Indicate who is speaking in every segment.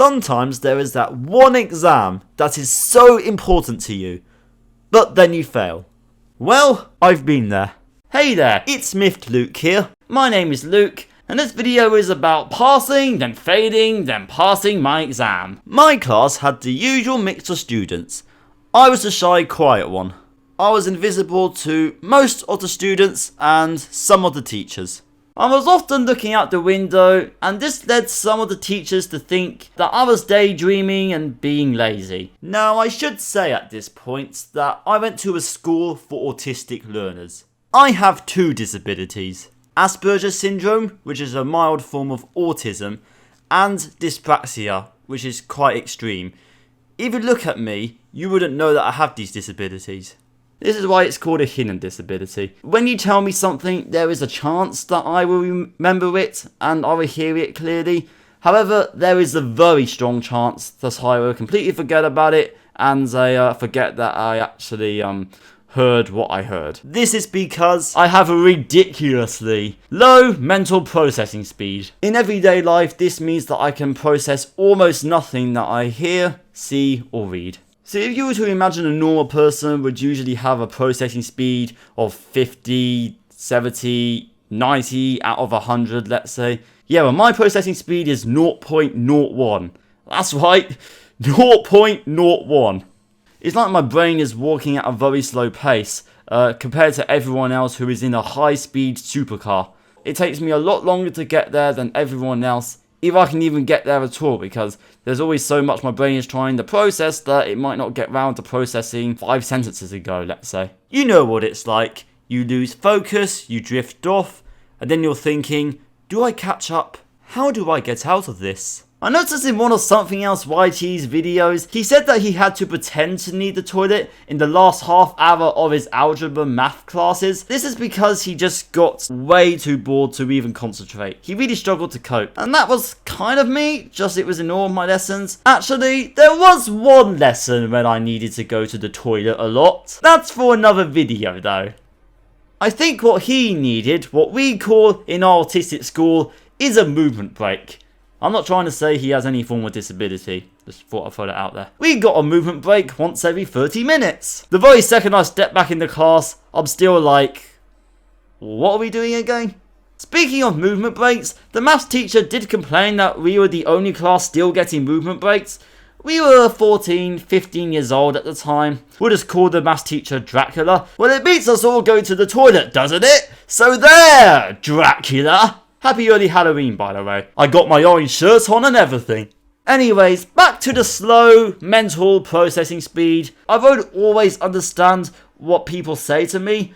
Speaker 1: Sometimes there is that one exam that is so important to you, but then you fail. Well, I've been there. Hey there, it's MiffedLuke here. My name is Luke, and this video is about passing, then failing, then passing my exam. My class had the usual mix of students. I was the shy, quiet one. I was invisible to most of the students and some of the teachers. I was often looking out the window, and this led some of the teachers to think that I was daydreaming and being lazy. Now, I should say at this point that I went to a school for autistic learners. I have two disabilities: Asperger syndrome, which is a mild form of autism, and dyspraxia, which is quite extreme. If you look at me, you wouldn't know that I have these disabilities. This is why it's called a hidden disability. When you tell me something, there is a chance that I will remember it and I will hear it clearly. However, there is a very strong chance that I will completely forget about it and I forget that I actually heard what I heard. This is because I have a ridiculously low mental processing speed. In everyday life, this means that I can process almost nothing that I hear, see, or read. So if you were to imagine a normal person would usually have a processing speed of 50, 70, 90 out of 100, let's say. Yeah, well, my processing speed is 0.01. That's right, 0.01. It's like my brain is walking at a very slow pace compared to everyone else who is in a high-speed supercar. It takes me a lot longer to get there than everyone else, if I can even get there at all, because there's always so much my brain is trying to process that it might not get round to processing 5 sentences ago, let's say. You know what it's like. You lose focus, you drift off, and then you're thinking, do I catch up? How do I get out of this? I noticed in one of Something Else YT's videos, he said that he had to pretend to need the toilet in the last half hour of his algebra math classes. This is because he just got way too bored to even concentrate. He really struggled to cope. And that was kind of me, just it was in all of my lessons. Actually, there was one lesson when I needed to go to the toilet a lot. That's for another video though. I think what he needed, what we call in our autistic school, is a movement break. I'm not trying to say he has any form of disability. Just thought I'd throw that out there. We got a movement break once every 30 minutes. The very second I step back in the class, I'm still like, what are we doing again? Speaking of movement breaks, the maths teacher did complain that we were the only class still getting movement breaks. We were 14, 15 years old at the time. We'll just call the maths teacher Dracula. Well, it beats us all going to the toilet, doesn't it? So there, Dracula. Happy early Halloween, by the way. I got my orange shirt on and everything. Anyways, back to the slow mental processing speed. I won't always understand what people say to me,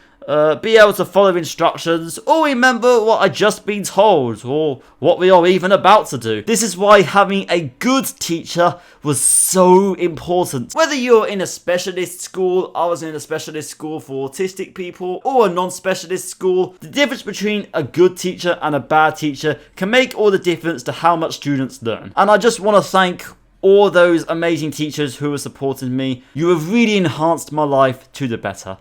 Speaker 1: be able to follow instructions, or remember what I just been told, or what we are even about to do. This is why having a good teacher was so important. Whether you're in a specialist school, I was in a specialist school for autistic people, or a non-specialist school, the difference between a good teacher and a bad teacher can make all the difference to how much students learn. And I just want to thank all those amazing teachers who have supported me. You have really enhanced my life to the better.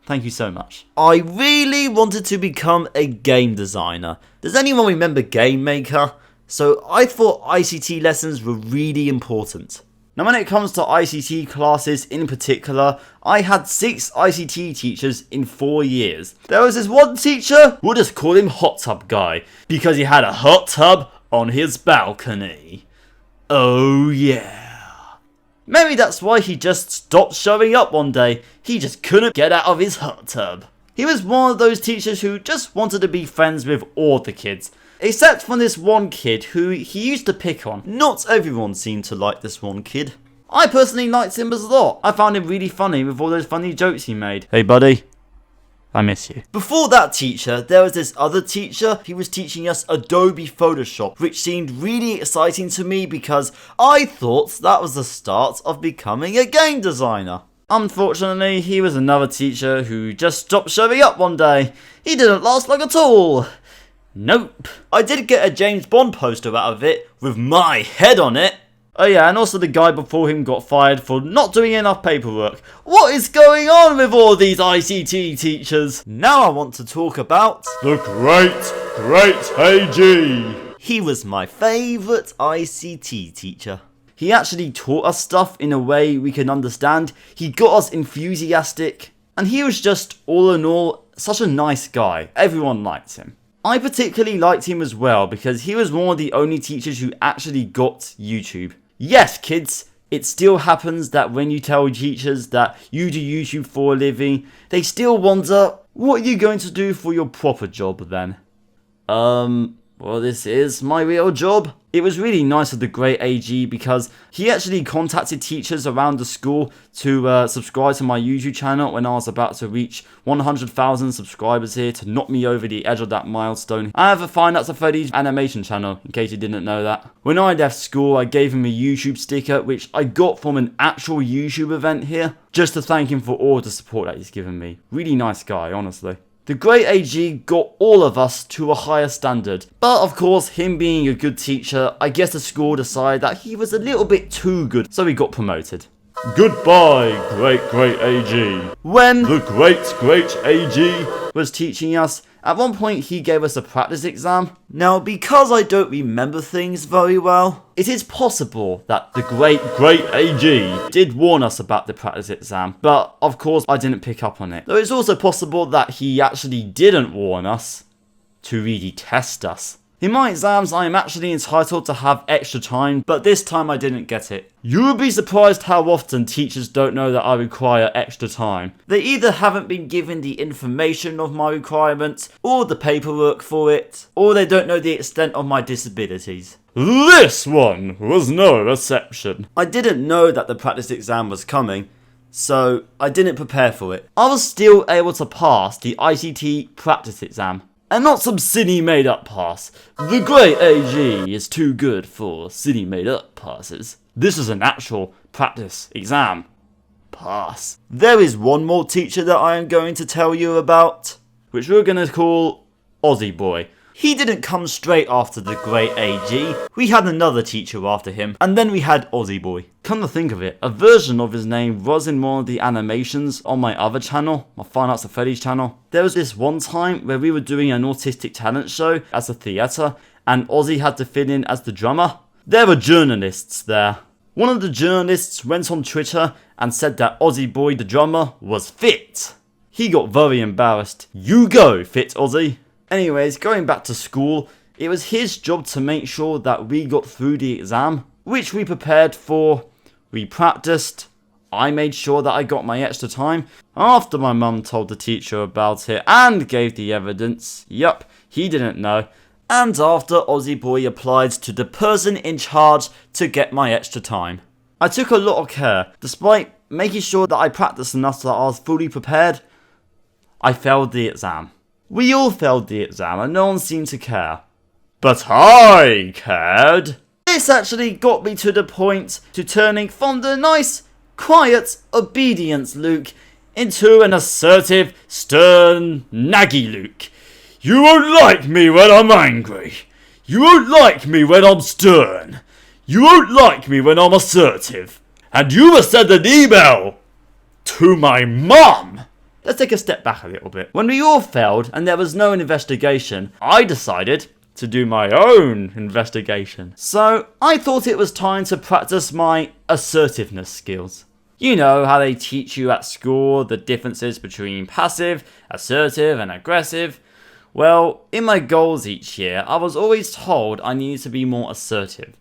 Speaker 1: Thank you so much. I really wanted to become a game designer. Does anyone remember Game Maker? So I thought ICT lessons were really important. Now when it comes to ICT classes in particular, I had 6 ICT teachers in 4 years. There was this one teacher, we'll just call him Hot Tub Guy, because he had a hot tub on his balcony. Oh yeah. Maybe that's why he just stopped showing up one day. He just couldn't get out of his hot tub. He was one of those teachers who just wanted to be friends with all the kids. Except for this one kid who he used to pick on. Not everyone seemed to like this one kid. I personally liked him a lot. I found him really funny with all those funny jokes he made. Hey buddy, I miss you. Before that teacher, there was this other teacher. He was teaching us Adobe Photoshop, which seemed really exciting to me because I thought that was the start of becoming a game designer. Unfortunately, he was another teacher who just stopped showing up one day. He didn't last long at all. Nope. I did get a James Bond poster out of it with my head on it. Oh yeah, and also the guy before him got fired for not doing enough paperwork. What is going on with all these ICT teachers? Now I want to talk about the great AG.
Speaker 2: He was my favourite ICT teacher.
Speaker 1: He actually taught us stuff in a way we can understand. He got us enthusiastic. And he was just, all in all, such a nice guy. Everyone liked him. I particularly liked him as well because he was one of the only teachers who actually got YouTube. Yes, kids, it still happens that when you tell teachers that you do YouTube for a living, they still wonder, what are you going to do for your proper job then? Well, this is my real job. It was really nice of the great AG because he actually contacted teachers around the school to subscribe to my YouTube channel when I was about to reach 100,000 subscribers here to knock me over the edge of that milestone. I have a Five Nights at Freddy's animation channel, in case you didn't know that. When I left school, I gave him a YouTube sticker, which I got from an actual YouTube event here, just to thank him for all the support that he's given me. Really nice guy, honestly. The great AG got all of us to a higher standard, but of course, him being a good teacher, I guess the school decided that he was a little bit too good, so he got promoted. Goodbye, great AG. When the great AG was teaching us, at one point he gave us a practice exam. Now, because I don't remember things very well, it is possible that the great AG did warn us about the practice exam, but of course I didn't pick up on it. Though it's also possible that he actually didn't warn us to really test us. In my exams, I am actually entitled to have extra time, but this time I didn't get it. You would be surprised how often teachers don't know that I require extra time. They either haven't been given the information of my requirements, or the paperwork for it, or they don't know the extent of my disabilities. This one was no exception. I didn't know that the practice exam was coming, so I didn't prepare for it. I was still able to pass the ICT practice exam. And not some silly made up pass. The great AG is too good for silly made up passes. This is an actual practice exam. Pass. There is one more teacher that I am going to tell you about, which we're going to call Aussie Boy. He didn't come straight after the great AG. We had another teacher after him, and then we had Aussie Boy. Come to think of it, a version of his name was in one of the animations on my other channel, my Five Nights at Freddy's channel. There was this one time where we were doing an autistic talent show as a theatre, and Aussie had to fill in as the drummer. There were journalists there. One of the journalists went on Twitter and said that Aussie Boy the drummer was fit. He got very embarrassed. You go, fit Aussie. Anyways, going back to school, it was his job to make sure that we got through the exam, which we prepared for, we practiced, I made sure that I got my extra time, after my mum told the teacher about it and gave the evidence, yup, he didn't know, and after Aussie Boy applied to the person in charge to get my extra time. I took a lot of care, despite making sure that I practiced enough so that I was fully prepared, I failed the exam. We all failed the exam and no one seemed to care. But I cared. This actually got me to the point to turning from the nice, quiet, obedience Luke into an assertive, stern, naggy Luke. You won't like me when I'm angry. You won't like me when I'm stern. You won't like me when I'm assertive. And you must send an email to my mum. Let's take a step back a little bit. When we all failed and there was no investigation, I decided to do my own investigation. So I thought it was time to practice my assertiveness skills. You know how they teach you at school the differences between passive, assertive and aggressive. Well, in my goals each year, I was always told I needed to be more assertive.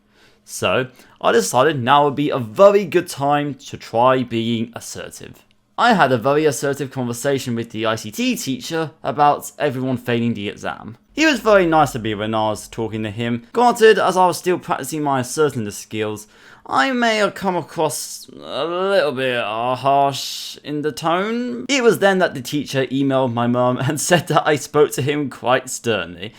Speaker 1: So I decided now would be a very good time to try being assertive. I had a very assertive conversation with the ICT teacher about everyone failing the exam. He was very nice to me when I was talking to him. Granted, as I was still practicing my assertiveness skills, I may have come across a little bit harsh in the tone. It was then that the teacher emailed my mum and said that I spoke to him quite sternly.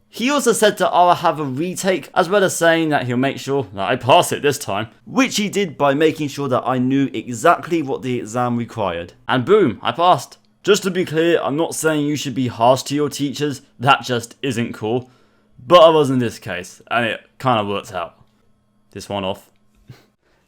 Speaker 1: He also said that I'll have a retake, as well as saying that he'll make sure that I pass it this time, which he did by making sure that I knew exactly what the exam required. And boom, I passed. Just to be clear, I'm not saying you should be harsh to your teachers, that just isn't cool. But I was in this case, and it kind of worked out. This one off.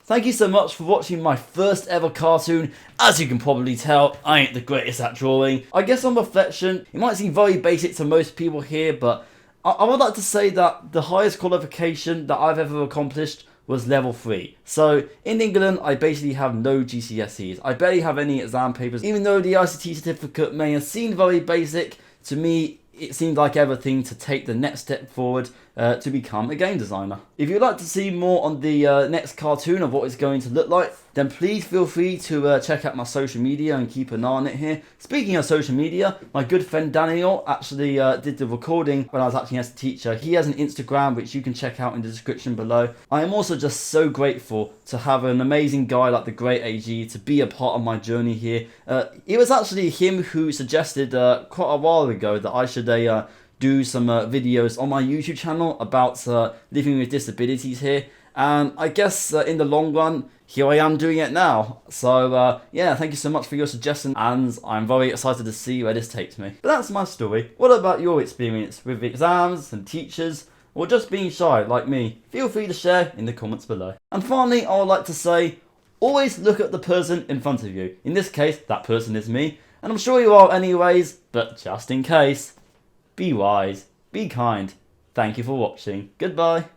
Speaker 1: Thank you so much for watching my first ever cartoon. As you can probably tell, I ain't the greatest at drawing. I guess on reflection, it might seem very basic to most people here, but I would like to say that the highest qualification that I've ever accomplished was level 3. So in England, I basically have no GCSEs. I barely have any exam papers. Even though the ICT certificate may have seemed very basic, to me, it seemed like everything to take the next step forward to become a game designer. If you'd like to see more on the next cartoon of what it's going to look like, then please feel free to check out my social media and keep an eye on it here. Speaking of social media, my good friend Daniel actually did the recording when I was acting as a teacher. He has an Instagram which you can check out in the description below. I am also just so grateful to have an amazing guy like the great AG to be a part of my journey here. It was actually him who suggested quite a while ago that I should do some videos on my YouTube channel about living with disabilities here, and I guess in the long run, here I am doing it now. So yeah, thank you so much for your suggestion, and I'm very excited to see where this takes me. But that's my story. What about your experience with exams and teachers, or just being shy like me? Feel free to share in the comments below. And finally, I would like to say, always look at the person in front of you. In this case, that person is me, and I'm sure you are anyways, but just in case, be wise, be kind. Thank you for watching. Goodbye.